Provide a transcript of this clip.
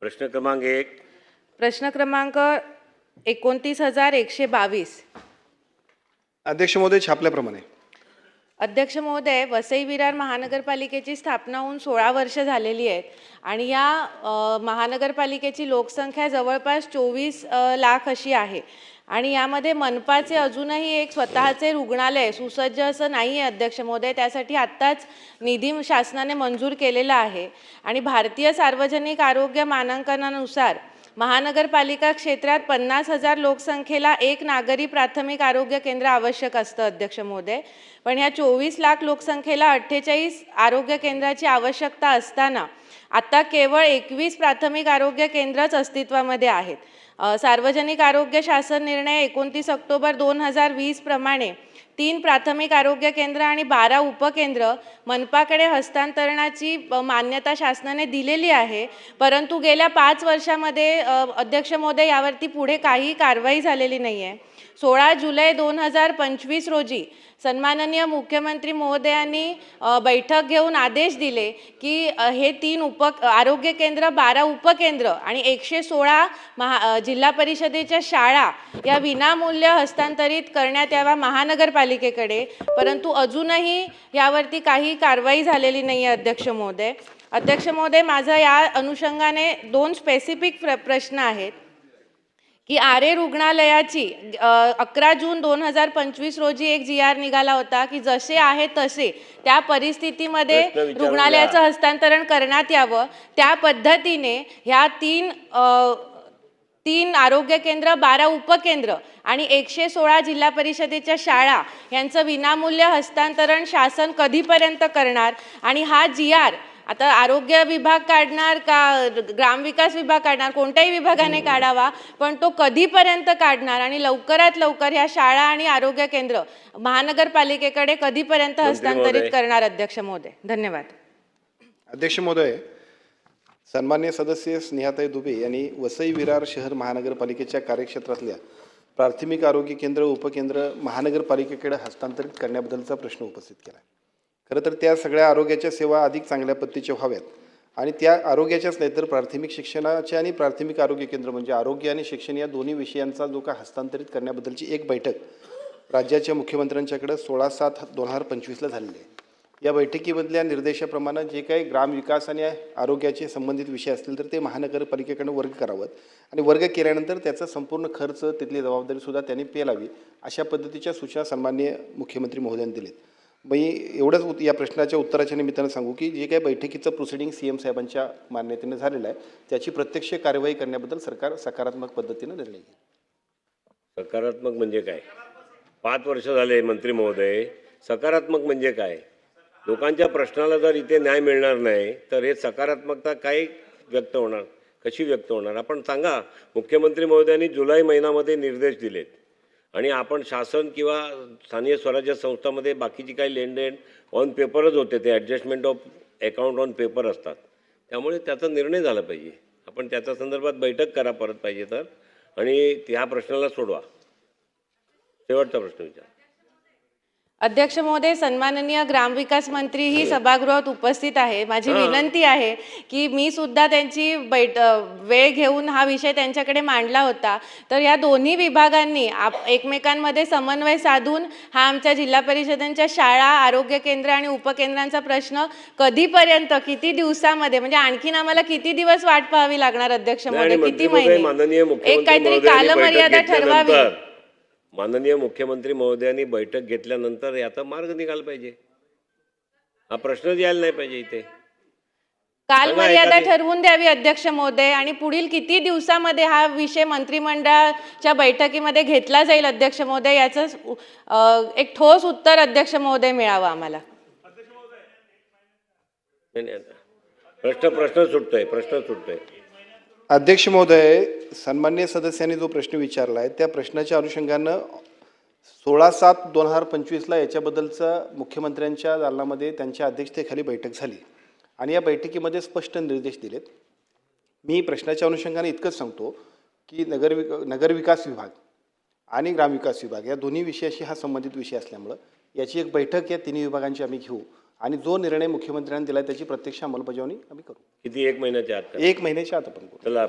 प्रश्न क्रमांक 1. प्रश्न क्रमांक 29,122. अध्यक्ष महोदय, छापल्याप्रमाणे अध्यक्ष महोदय, वसई विरार महानगरपालिकेची स्थापना होऊन 16 वर्ष झालेली आहेत आणि या महानगरपालिकेची लोकसंख्या जवळपास 24 लाख अशी आहे आणि यामध्ये मनपाचे अजूनही एक स्वतःचे रुग्णालय सुसज्ज असं नाही आहे अध्यक्ष महोदय. त्यासाठी आत्ताच निधी शासनाने मंजूर केलेला आहे आणि भारतीय सार्वजनिक आरोग्य मानांकनानुसार महानगरपालिका क्षेत्रात 50,000 लोकसंख्येला एक नागरी प्राथमिक आरोग्य केंद्र आवश्यक असतं अध्यक्ष महोदय. पण ह्या 24 लाख लोकसंख्येला 48 आरोग्य केंद्राची आवश्यकता असताना आता केवळ 21 प्राथमिक आरोग्य केंद्रच अस्तित्वामध्ये आहेत. सार्वजनिक आरोग्य शासन निर्णय 29 ऑक्टोबर 2020 प्रमाणे 3 प्राथमिक आरोग्य केंद्र आणि 12 उपकेंद्र मनपाकडे हस्तांतरणाची मान्यता शासनाने दिलेली आहे. परंतु गेल्या 5 वर्षामध्ये अध्यक्ष महोदय यावरती पुढे काही कारवाई झालेली नाही आहे. 16 जुलै 2025 रोजी सन्माननीय मुख्यमंत्री महोदयांनी बैठक घेऊन आदेश दिले की हे 3 आरोग्य केंद्र, 12 उपकेंद्र आणि 116 जिल्हा परिषदेच्या शाळा या विनामूल्य हस्तांतरित करण्यात यावा महानगरपालिकेकडे. परंतु अजूनही यावरती काही कारवाई झालेली नाही आहे अध्यक्ष महोदय. अध्यक्ष महोदय, माझा या अनुषंगाने 2 स्पेसिफिक प्रश्न आहेत की आरे रुग्णालयाची 11 जून 2025 रोजी एक GR निघाला होता की जसे आहे तसे त्या परिस्थितीमध्ये रुग्णालयाचं हस्तांतरण करण्यात यावं. त्या पद्धतीने ह्या 3 आरोग्य केंद्र, 12 उपकेंद्र आणि 116 जिल्हा परिषदेच्या शाळा यांचं विनामूल्य हस्तांतरण शासन कधीपर्यंत करणार आणि हा GR आता आरोग्य विभाग काढणार का ग्रामविकास विभाग काढणार, कोणत्याही विभागाने काढावा, पण तो कधीपर्यंत काढणार आणि लवकरात लवकर ह्या शाळा आणि आरोग्य केंद्र महानगरपालिकेकडे कधीपर्यंत हस्तांतरित करणार अध्यक्ष महोदय? धन्यवाद. अध्यक्ष महोदय, सन्मान्य सदस्य स्नेहाताई दुबे यांनी वसई विरार शहर महानगरपालिकेच्या कार्यक्षेत्रातल्या प्राथमिक आरोग्य केंद्र, उपकेंद्र महानगरपालिकेकडे हस्तांतरित करण्याबद्दलचा प्रश्न उपस्थित केला. खरं तर त्या सगळ्या आरोग्याच्या सेवा अधिक चांगल्या पद्धतीच्या व्हाव्यात आणि त्या आरोग्याच्याच नाही तर प्राथमिक शिक्षणाचे आणि प्राथमिक आरोग्य केंद्र म्हणजे आरोग्य आणि शिक्षण या दोन्ही विषयांचा जो का हस्तांतरित करण्याबद्दलची एक बैठक राज्याच्या मुख्यमंत्र्यांच्याकडे 16/7/2025 झालेली आहे. या बैठकीमधल्या निर्देशाप्रमाणे जे काही ग्रामविकास आणि आरोग्याचे संबंधित विषय असतील तर ते महानगरपालिकेकडून वर्ग करावेत आणि वर्ग केल्यानंतर त्याचा संपूर्ण खर्च, तिथली जबाबदारीसुद्धा त्यांनी पेलावी अशा पद्धतीच्या सूचना सन्माननीय मुख्यमंत्री महोदयांनी दिलेत. मी एवढंच या प्रश्नाच्या उत्तराच्या निमित्तानं सांगू की जे काही बैठकीचं प्रोसिडिंग CM साहेबांच्या मान्यतेने झालेलं आहे त्याची प्रत्यक्ष कार्यवाही करण्याबद्दल सरकार सकारात्मक पद्धतीने निर्णय घेईल. सकारात्मक म्हणजे काय? 5 वर्ष झाले मंत्री महोदय. सकारात्मक म्हणजे काय? लोकांच्या प्रश्नाला जर इथे न्याय मिळणार नाही तर हे सकारात्मकता काय व्यक्त होणार, कशी व्यक्त होणार? आपण सांगा. मुख्यमंत्री महोदयांनी जुलै महिन्यामध्ये निर्देश दिलेत आणि आपण शासन किंवा स्थानिक स्वराज्य संस्थांमध्ये बाकीची काही लेनदेन ऑन पेपरच होते, ते adjustment of account on paper असतात. त्यामुळे त्याचा निर्णय झाला पाहिजे. आपण त्याच्या संदर्भात बैठक करा परत पाहिजे तर आणि त्या प्रश्नाला सोडवा. शेवटचा प्रश्न विचार. अध्यक्ष महोदय, सन्माननीय ग्रामविकास मंत्री ही सभागृहात उपस्थित आहे. माझी विनंती आहे की मी सुद्धा त्यांची वेळ घेऊन हा विषय त्यांच्याकडे मांडला होता. तर या दोन्ही विभागांनी एकमेकांमध्ये समन्वय साधून हा आमच्या जिल्हा परिषदांच्या शाळा, आरोग्य केंद्र आणि उपकेंद्रांचा प्रश्न कधीपर्यंत, किती दिवसामध्ये, म्हणजे आणखीन आम्हाला किती दिवस वाट पाहावी लागणार अध्यक्ष महोदय? किती महिने? एक काहीतरी कालमर्यादा ठरवावी. माननीय मुख्यमंत्री महोदयांनी बैठक घेतल्यानंतर याचा मार्ग निघाला पाहिजे. हा प्रश्नच यायला नाही पाहिजे इथे. कालमर्यादा ठरवून द्यावी अध्यक्ष महोदय आणि पुढील किती दिवसामध्ये हा विषय मंत्रिमंडळाच्या बैठकीमध्ये घेतला जाईल अध्यक्ष महोदय, याचं एक ठोस उत्तर अध्यक्ष महोदय मिळावं आम्हाला. प्रश्न सुटतोय. अध्यक्ष महोदय, सन्मान्य सदस्यांनी जो प्रश्न विचारला आहे त्या प्रश्नाच्या अनुषंगानं 16/7/2025 याच्याबद्दलचा मुख्यमंत्र्यांच्या दालनामध्ये त्यांच्या अध्यक्षतेखाली बैठक झाली आणि या बैठकीमध्ये स्पष्ट निर्देश दिलेत. मी प्रश्नाच्या अनुषंगाने इतकंच सांगतो की नगरविकास विभाग आणि ग्रामविकास विभाग या दोन्ही विषयाशी हा संबंधित विषय असल्यामुळं याची एक बैठक या तिन्ही विभागांची आम्ही घेऊ आणि जो निर्णय मुख्यमंत्र्यांनी दिला त्याची प्रत्यक्ष अंमलबजावणी आम्ही करू. किती 1 महिन्याच्या आत का? 1 महिन्याच्या आत आपण करू. चला